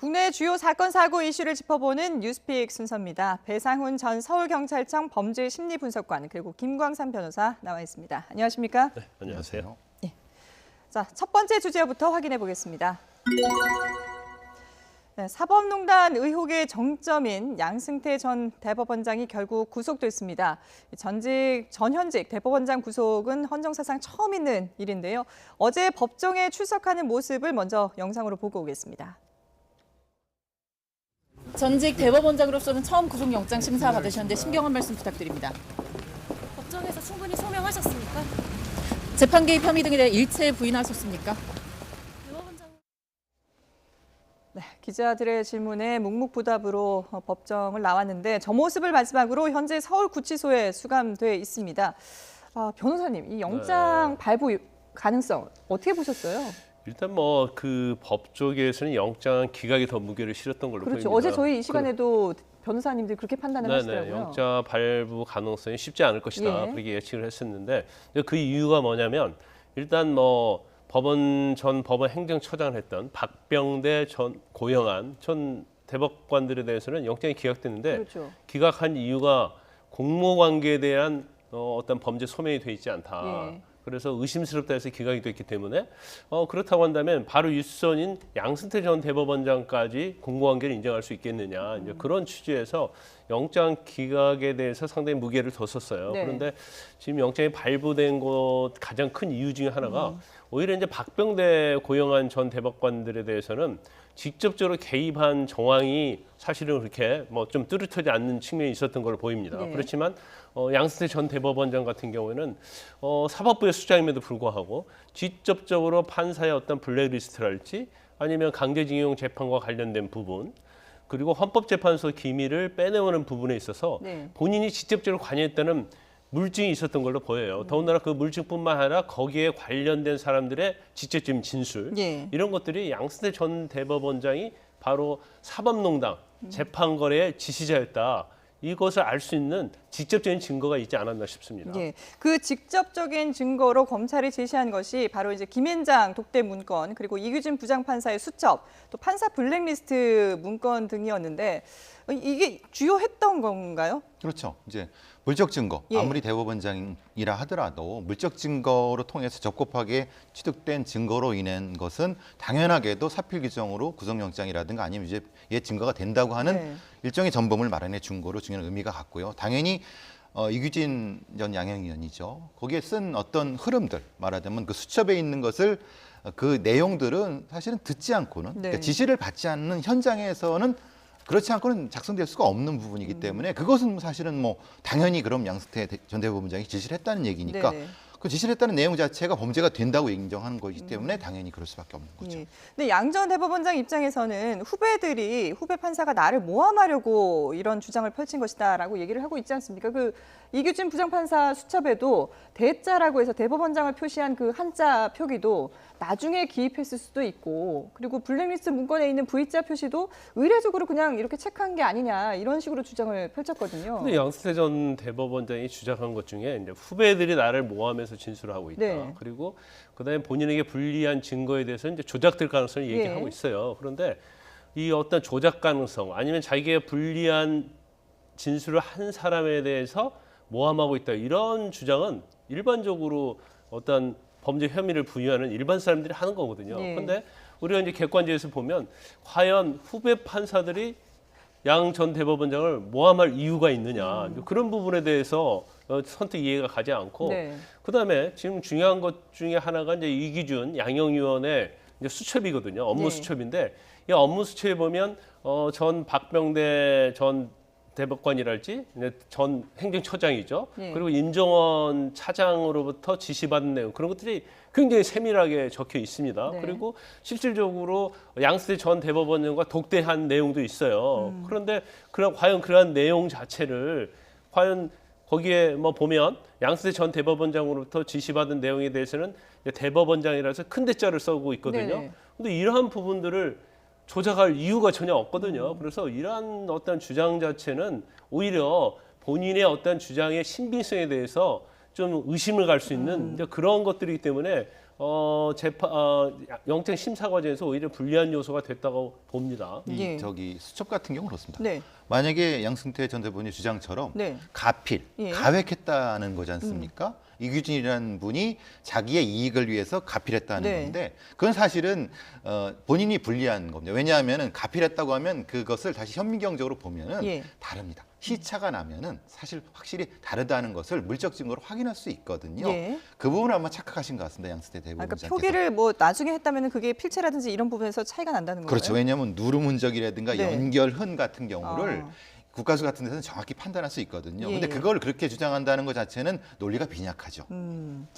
국내 주요 사건, 사고 이슈를 짚어보는 뉴스픽 순서입니다. 배상훈 전 서울경찰청 범죄심리분석관 그리고 김광삼 변호사 나와 있습니다. 안녕하십니까? 네, 안녕하세요. 자, 첫 번째 주제부터 확인해 보겠습니다. 네, 사법농단 의혹의 정점인 양승태 전 대법원장이 결국 구속됐습니다. 전현직 대법원장 구속은 헌정사상 처음 있는 일인데요. 어제 법정에 출석하는 모습을 먼저 영상으로 보고 오겠습니다. 전직 대법원장으로서는 처음 구속영장 심사 받으셨는데 심경한 말씀 부탁드립니다. 법정에서 충분히 소명하셨습니까? 재판 개입 혐의 등에 대해 일체 부인하셨습니까? 대법원장... 네, 기자들의 질문에 묵묵부답으로 법정을 나왔는데 저 모습을 마지막으로 현재 서울구치소에 수감돼 있습니다. 변호사님, 이 영장 발부 가능성 어떻게 보셨어요? 일단 뭐 그 법 쪽에서는 영장 기각이 더 무게를 실었던 걸로 그렇죠. 보입니다. 어제 저희 이 시간에도 변호사님들이 그렇게 판단을 하시더라고요. 영장 발부 가능성이 쉽지 않을 것이다. 예. 그렇게 예측을 했었는데 그 이유가 뭐냐면 일단 뭐 전 법원 행정처장을 했던 박병대 전 고영한 전 대법관들에 대해서는 영장이 기각됐는데 그렇죠. 기각한 이유가 공모관계에 대한 어떤 범죄 소명이 돼 있지 않다. 예. 그래서 의심스럽다 해서 기각이 됐기 때문에 그렇다고 한다면 바로 윗선인 양승태 전 대법원장까지 공모관계를 인정할 수 있겠느냐 이제 그런 취지에서 영장 기각에 대해서 상당히 무게를 뒀었어요. 네. 그런데 지금 영장이 발부된 것 가장 큰 이유 중에 하나가 오히려 이제 박병대 고영한 전 대법관들에 대해서는 직접적으로 개입한 정황이 사실은 그렇게 뭐 좀 뚜렷하지 않는 측면이 있었던 걸로 보입니다. 네. 그렇지만 양승태 전 대법원장 같은 경우에는 사법부의 수장임에도 불구하고 직접적으로 판사의 어떤 블랙리스트랄지 아니면 강제징용 재판과 관련된 부분 그리고 헌법재판소 기밀을 빼내오는 부분에 있어서 네. 본인이 직접적으로 관여했다는 물증이 있었던 걸로 보여요. 더군다나 그 물증뿐만 아니라 거기에 관련된 사람들의 직접적인 진술 예. 이런 것들이 양승태 전 대법원장이 바로 사법농단 재판 거래의 지시자였다. 이것을 알 수 있는 직접적인 증거가 있지 않았나 싶습니다. 예, 그 직접적인 증거로 검찰이 제시한 것이 바로 이제 김앤장 독대 문건 그리고 이규진 부장판사의 수첩, 또 판사 블랙리스트 문건 등이었는데 이게 주요했던 건가요? 그렇죠. 이제 물적 증거, 예. 아무리 대법원장이라 하더라도 물적 증거로 통해서 적법하게 취득된 증거로 인한 것은 당연하게도 사필 규정으로 구속영장이라든가 아니면 이제 증거가 된다고 하는 네. 일정의 전범을 마련해 준 거로 중요한 의미가 같고요. 당연히 이규진 전 양형위원이죠. 거기에 쓴 어떤 흐름들, 말하자면 그 수첩에 있는 것을 그 내용들은 사실은 듣지 않고는 네. 그러니까 지시를 받지 않는 현장에서는 그렇지 않고는 작성될 수가 없는 부분이기 때문에 그것은 사실은 뭐 당연히 그럼 양승태 전 대법원장이 지시를 했다는 얘기니까 네네. 그 지시를 했다는 내용 자체가 범죄가 된다고 인정하는 거기 때문에 당연히 그럴 수밖에 없는 거죠. 예. 근데 양 전 대법원장 입장에서는 후배 판사가 나를 모함하려고 이런 주장을 펼친 것이다라고 얘기를 하고 있지 않습니까? 그 이규진 부장판사 수첩에도 대자라고 해서 대법원장을 표시한 그 한자 표기도 나중에 기입했을 수도 있고 그리고 블랙리스트 문건에 있는 V자 표시도 의례적으로 그냥 이렇게 체크한 게 아니냐 이런 식으로 주장을 펼쳤거든요. 근데 양승태 전 대법원장이 주장한 것 중에 이제 후배들이 나를 모함해서 진술을 하고 있다. 네. 그리고 그다음에 본인에게 불리한 증거에 대해서 이제 조작될 가능성을 얘기하고 예. 있어요. 그런데 이 어떤 조작 가능성 아니면 자기에게 불리한 진술을 한 사람에 대해서 모함하고 있다. 이런 주장은 일반적으로 어떤 범죄 혐의를 부여하는 일반 사람들이 하는 거거든요. 예. 그런데 우리가 이제 객관지에서 보면 과연 후배 판사들이 양 전 대법원장을 모함할 이유가 있느냐 그런 부분에 대해서 선뜻 이해가 가지 않고 네. 그다음에 지금 중요한 것 중에 하나가 이제 이기준 양형위원회 이제 수첩이거든요. 업무 네. 수첩인데 이 업무 수첩에 보면 전 박병대 전 대법관이랄지 전 행정처장이죠. 네. 그리고 임정원 차장으로부터 지시받은 내용 그런 것들이 굉장히 세밀하게 적혀 있습니다. 네. 그리고 실질적으로 양승태 전 대법원장과 독대한 내용도 있어요. 그런데 과연 그러한 내용 자체를 과연 거기에 뭐 보면 양승태 전 대법원장으로부터 지시받은 내용에 대해서는 대법원장이라서 큰 대자를 써고 있거든요. 네네. 근데 이러한 부분들을 조작할 이유가 전혀 없거든요. 그래서 이러한 어떤 주장 자체는 오히려 본인의 어떤 주장의 신빙성에 대해서 좀 의심을 갈 수 있는 이제 그런 것들이기 때문에 영장 심사 과정에서 오히려 불리한 요소가 됐다고 봅니다. 예. 저기 수첩 같은 경우 그렇습니다. 네. 만약에 양승태 전 대법원의 주장처럼 네. 가필, 예. 가획했다는 거지 않습니까? 이규진이라는 분이 자기의 이익을 위해서 가필했다는 네. 건데 그건 사실은 본인이 불리한 겁니다. 왜냐하면 가필했다고 하면 그것을 다시 현미경적으로 보면은 예. 다릅니다. 시차가 나면은 사실 확실히 다르다는 것을 물적 증거로 확인할 수 있거든요. 예. 그 부분을 아마 착각하신 것 같습니다. 양승태 그러니까 대법원장께서. 표기를 뭐 나중에 했다면 그게 필체라든지 이런 부분에서 차이가 난다는 거예요. 그렇죠. 왜냐하면 누름 흔적이라든가 네. 연결흔 같은 경우를 아. 국가수 같은 데서는 정확히 판단할 수 있거든요. 예, 근데 예. 그걸 그렇게 주장한다는 것 자체는 논리가 빈약하죠.